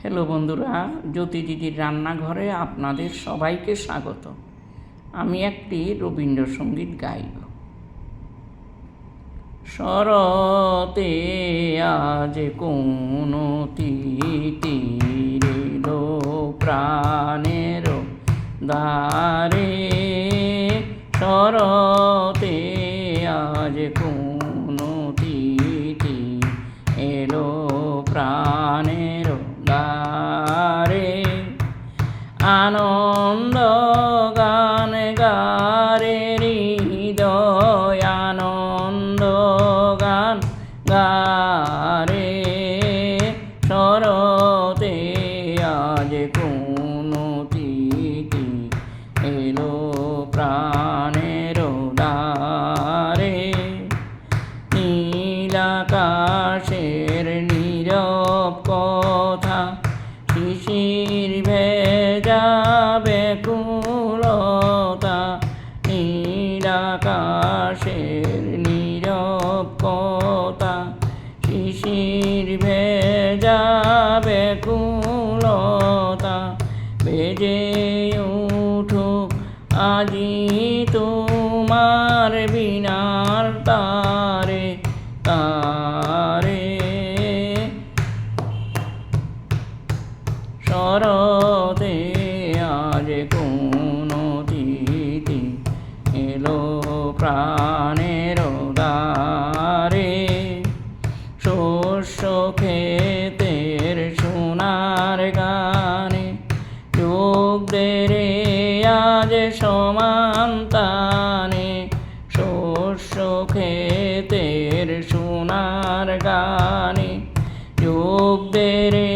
Hello বন্ধুরা, জ্যোতি দিদির রান্নাঘরে আপনাদের সবাইকে স্বাগত। আমি একটি রবীন্দ্রসঙ্গীত গাইব। শরতে আজ কোন তিতির এলো প্রাণের দ্বারে, শরতে আজ কোন তিতির এলো প্রাণের দ্বারে। আনন্দ গান গারে হৃদয়, আনন্দ গান গারে। শরতে আজ কোন তিথি এলো প্রাণের দ্বারে। নীল আকাশের নীরব কথা, শিশির ভেজা ব্যাকুলতা। নীল আকাশের নীরব কথা, শিশির ভেজা ব্যাকুলতা। বেজে উঠুক আজি তোমার বীণার তারে তারে। শরতে আজ কোন তিথি এলো প্রাণের দ্বারে। শস্য ক্ষেতের সোনার গানে, যোগ দে রে আজ সমান্তানে। শস্য ক্ষেতের সোনার গানে, যোগ দে রে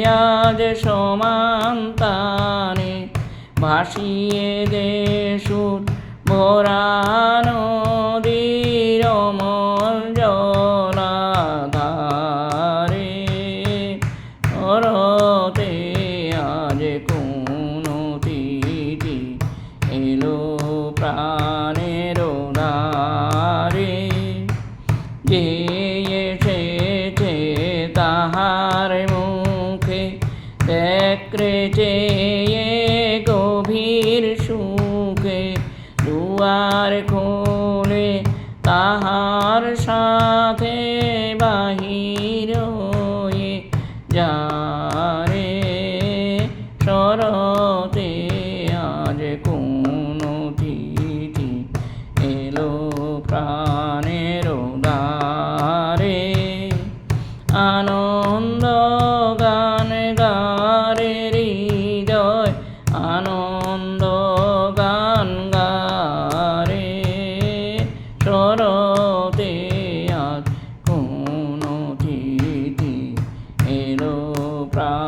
আজ সমান্তানে। ভাসিয়ে দে সুর ভরা নদীর অমল জলাধারে। শরতে আজ কোন তিথি এলো প্রাণের দ্বারে। যে এসেছে তাহার মুখে দেখরে চেয়ে গভীর সুখে। দুয়ার খোলে তাহার সাথে বাহির হয়ে যারে। শরতে আজ কোন তিথি এলো প্রাণের দ্বারে। আনন্দ গান গারে হৃদয়, আনন্দ গান গারে। শরতে আজ কোন তিথি এলো প্রাণ